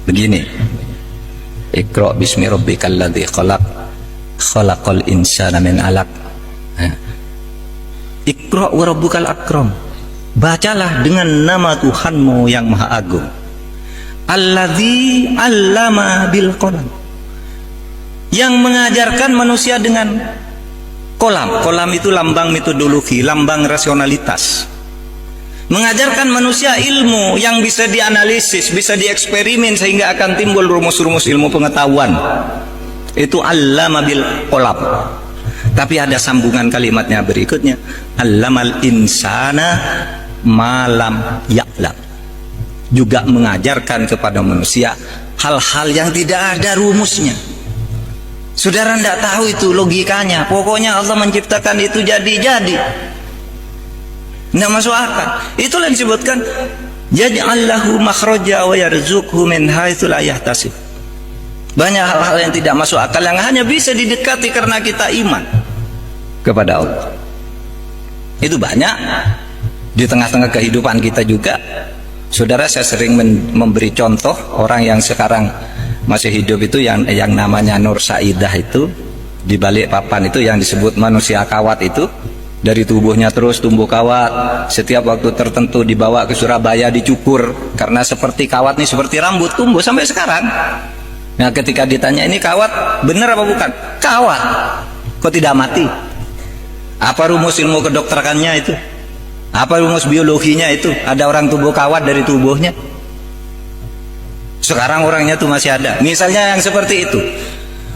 begini. Iqra bismi rabbikal ladzi khalaq, khalaqal insana min 'alaq. Iqra wa rabbukal akram. Bacalah dengan nama Tuhanmu yang Maha Agung. Alladzi 'allama bil qalam. Yang mengajarkan manusia dengan kolam. Kolam itu lambang metodologi, lambang rasionalitas. Mengajarkan manusia ilmu yang bisa dianalisis, bisa dieksperimen sehingga akan timbul rumus-rumus ilmu pengetahuan. Itu allama bil qalam. Tapi ada sambungan kalimatnya berikutnya, allamal insana malam ya'lam. Juga mengajarkan kepada manusia hal-hal yang tidak ada rumusnya. Saudara tidak tahu itu logikanya. Pokoknya Allah menciptakan itu jadi-jadi. Tidak masuk akal. Itulah yang disebutkan yaj'allahu makhraja wa yarzuqhu min haitsu la yahtasib. Banyak hal-hal yang tidak masuk akal yang hanya bisa didekati karena kita iman kepada Allah. Itu banyak di tengah-tengah kehidupan kita juga. Saudara, saya sering memberi contoh orang yang sekarang masih hidup itu yang namanya Nur Saidah itu, di balik papan itu yang disebut manusia kawat itu. Dari tubuhnya terus tumbuh kawat, setiap waktu tertentu dibawa ke Surabaya dicukur, karena seperti kawat nih, seperti rambut tumbuh sampai sekarang. Nah, ketika ditanya ini kawat benar apa bukan? Kawat, kok tidak mati? Apa rumus ilmu kedokterannya itu? Apa rumus biologinya itu? Ada orang tumbuh kawat dari tubuhnya. Sekarang orangnya tuh masih ada. Misalnya yang seperti itu.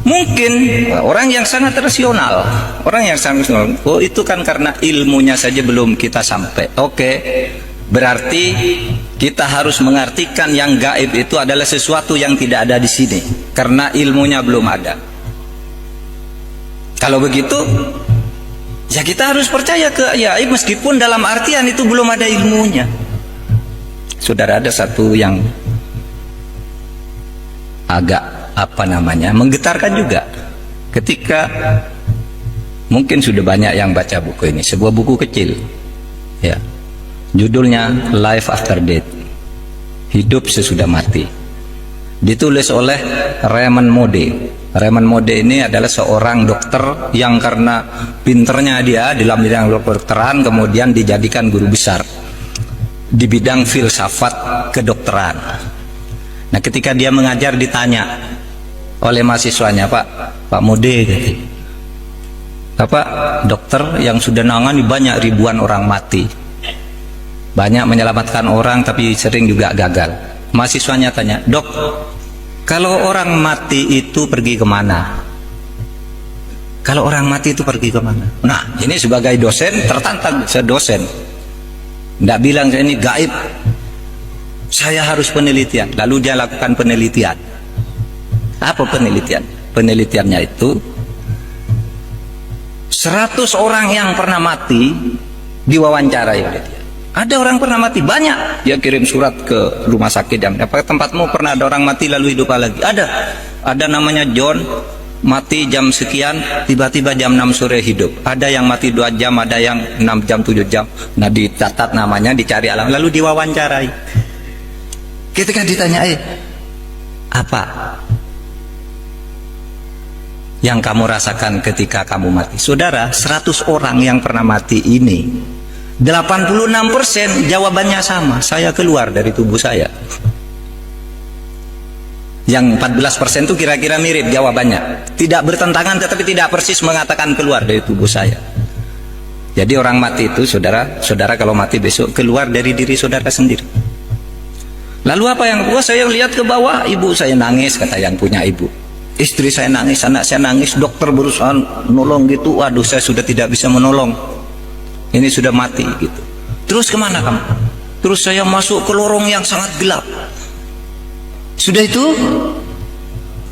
Mungkin orang yang sangat rasional, oh itu kan karena ilmunya saja belum kita sampai. Oke, berarti kita harus mengartikan yang gaib itu adalah sesuatu yang tidak ada di sini, karena ilmunya belum ada. Kalau begitu, ya kita harus percaya ke gaib meskipun dalam artian itu belum ada ilmunya. Saudara, ada satu yang agak menggetarkan juga ketika mungkin sudah banyak yang baca buku ini, sebuah buku kecil ya, judulnya Life After Death, hidup sesudah mati, ditulis oleh Raymond Moody. Raymond Moody ini adalah seorang dokter yang karena pinternya dia dalam bidang kedokteran kemudian dijadikan guru besar di bidang filsafat kedokteran. Nah, ketika dia mengajar ditanya oleh mahasiswanya, Pak Mode, Bapak dokter yang sudah nangani banyak ribuan orang mati, banyak menyelamatkan orang tapi sering juga gagal. Mahasiswanya tanya, Dok, kalau orang mati itu pergi kemana? Kalau orang mati itu pergi kemana? Nah, ini sebagai dosen tertantang, saya dosen, tidak bilang saya ini gaib, saya harus penelitian. Lalu dia lakukan penelitian. Apa penelitian? Penelitiannya itu 100 orang yang pernah mati diwawancarai oleh dia. Ada orang pernah mati banyak, dia kirim surat ke rumah sakit yang apa tempatmu pernah ada orang mati lalu hidup lagi. Ada namanya John, mati jam sekian, tiba-tiba jam 6 sore hidup. Ada yang mati 2 jam, ada yang 6 jam 7 jam. Nah, dicatat namanya, dicari alam, lalu diwawancarai. Ketika ditanya, apa yang kamu rasakan ketika kamu mati? Saudara, 100 orang yang pernah mati ini 86% jawabannya sama, saya keluar dari tubuh saya. Yang 14% itu kira-kira mirip jawabannya, tidak bertentangan tetapi tidak persis mengatakan keluar dari tubuh saya. Jadi orang mati itu, saudara kalau mati besok keluar dari diri saudara sendiri. Lalu apa yang saya lihat ke bawah, ibu saya nangis, kata yang punya ibu. Istri saya nangis, anak saya nangis, dokter berusaha menolong gitu. Waduh, saya sudah tidak bisa menolong. Ini sudah mati gitu. Terus kemana kamu? Terus saya masuk ke lorong yang sangat gelap. Sudah itu,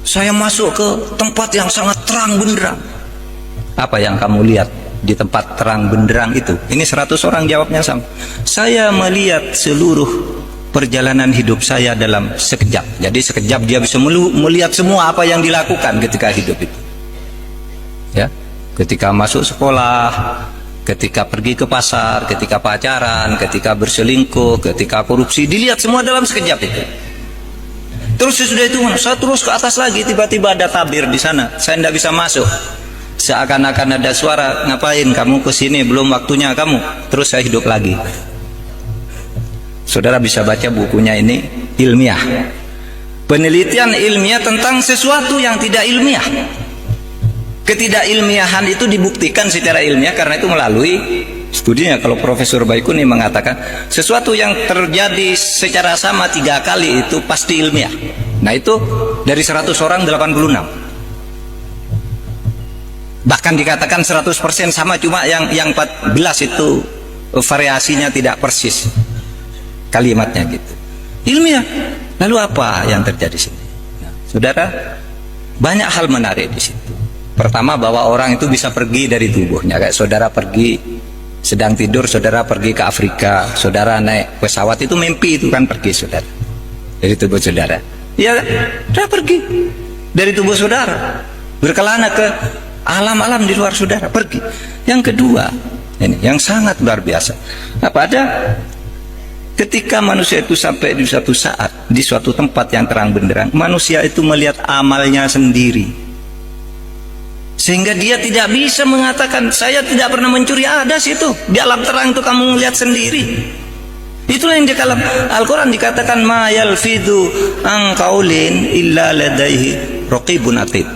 saya masuk ke tempat yang sangat terang benderang. Apa yang kamu lihat di tempat terang benderang itu? Ini 100 orang jawabnya sama. Saya melihat seluruh perjalanan hidup saya dalam sekejap. Jadi sekejap dia bisa melihat semua apa yang dilakukan ketika hidup itu. Ya, ketika masuk sekolah, ketika pergi ke pasar, ketika pacaran, ketika berselingkuh, ketika korupsi, dilihat semua dalam sekejap itu. Terus sesudah itu saya terus ke atas lagi, tiba-tiba ada tabir di sana, saya tidak bisa masuk. Seakan-akan ada suara, ngapain kamu ke sini, belum waktunya kamu. Terus saya hidup lagi. Saudara bisa baca bukunya ini, ilmiah. Penelitian ilmiah tentang sesuatu yang tidak ilmiah. Ketidakilmiahan itu dibuktikan secara ilmiah karena itu melalui studinya. Kalau Profesor Baikuni mengatakan sesuatu yang terjadi secara sama 3 kali itu pasti ilmiah. Nah itu dari 100 orang 86. Bahkan dikatakan 100% sama, cuma yang 14 itu variasinya tidak persis kalimatnya gitu. Ilmiah. Lalu apa yang terjadi sini? Nah, saudara, banyak hal menarik di situ. Pertama, bahwa orang itu bisa pergi dari tubuhnya. Kayak saudara pergi sedang tidur, saudara pergi ke Afrika, saudara naik pesawat, itu mimpi, itu kan pergi saudara dari tubuh saudara. Ya, sudah pergi dari tubuh saudara, berkelana ke alam-alam di luar saudara, pergi. Yang kedua, ini yang sangat luar biasa. Apa ada? Ketika manusia itu sampai di suatu saat, di suatu tempat yang terang benderang, manusia itu melihat amalnya sendiri, sehingga dia tidak bisa mengatakan saya tidak pernah mencuri. Ada situ di alam terang itu kamu melihat sendiri. Itulah yang di dalam Al-Quran dikatakan ma yalfidhu an qaulin illa ladaihi raqibun atid.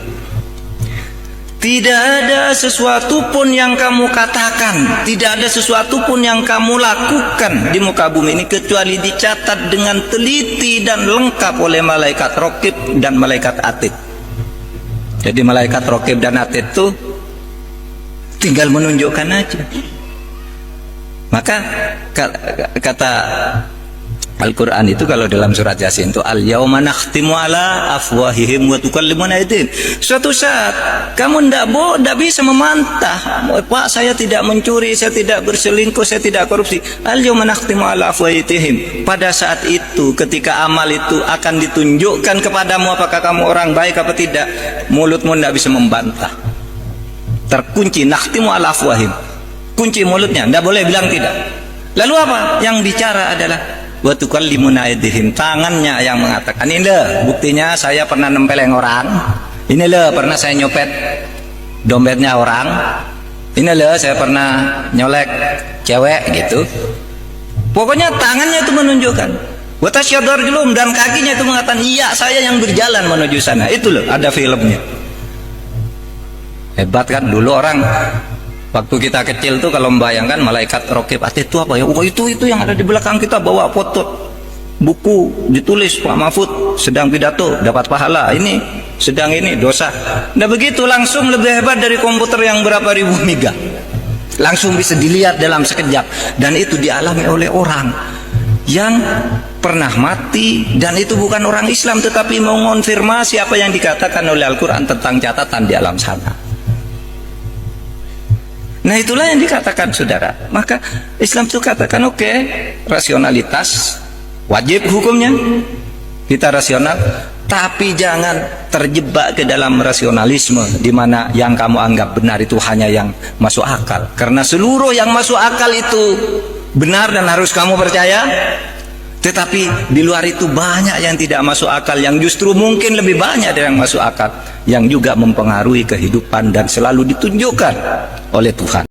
Tidak ada sesuatu pun yang kamu katakan, tidak ada sesuatu pun yang kamu lakukan di muka bumi ini kecuali dicatat dengan teliti dan lengkap oleh malaikat raqib dan malaikat atid. Jadi malaikat raqib dan atid itu tinggal menunjukkan aja. Maka kata Al-Quran itu kalau dalam surat Yasin itu al-yauma nakhtimu ala afwahihim wa tukallimuna aydihim. Suatu saat kamu tidak bisa memantah, Pak saya tidak mencuri, saya tidak berselingkuh, saya tidak korupsi. Al-yauma nakhtimu ala afwahihim. Pada saat itu ketika amal itu akan ditunjukkan kepadamu apakah kamu orang baik apa tidak, mulutmu tidak bisa membantah. Terkunci, nakhtimu ala afwahihim. Kunci mulutnya, tidak boleh bilang tidak. Lalu apa? Yang bicara adalah wa tukallimuna aydihim, tangannya yang mengatakan ini loh buktinya saya pernah nempeleng orang, ini loh pernah saya nyopet dompetnya orang, ini loh saya pernah nyolek cewek gitu. Pokoknya tangannya itu menunjukkan, wa tasyadar julum, dan kakinya itu mengatakan iya saya yang berjalan menuju sana. Itu loh ada filmnya. Hebat kan dulu orang. Waktu kita kecil tuh kalau membayangkan malaikat raqib atid itu apa ya? Oh itu yang ada di belakang kita, bawa foto buku ditulis Pak Mahfud sedang pidato dapat pahala, ini sedang ini dosa. Nah begitu langsung lebih hebat dari komputer yang berapa ribu mega. Langsung bisa dilihat dalam sekejap, dan itu dialami oleh orang yang pernah mati, dan itu bukan orang Islam tetapi mengonfirmasi apa yang dikatakan oleh Al-Quran tentang catatan di alam sana. Nah itulah yang dikatakan saudara. Maka Islam itu katakan oke, rasionalitas wajib hukumnya, kita rasional, tapi jangan terjebak ke dalam rasionalisme di mana yang kamu anggap benar itu hanya yang masuk akal. Karena seluruh yang masuk akal itu benar dan harus kamu percaya. Tetapi di luar itu banyak yang tidak masuk akal, yang justru mungkin lebih banyak dari yang masuk akal, yang juga mempengaruhi kehidupan dan selalu ditunjukkan oleh Tuhan.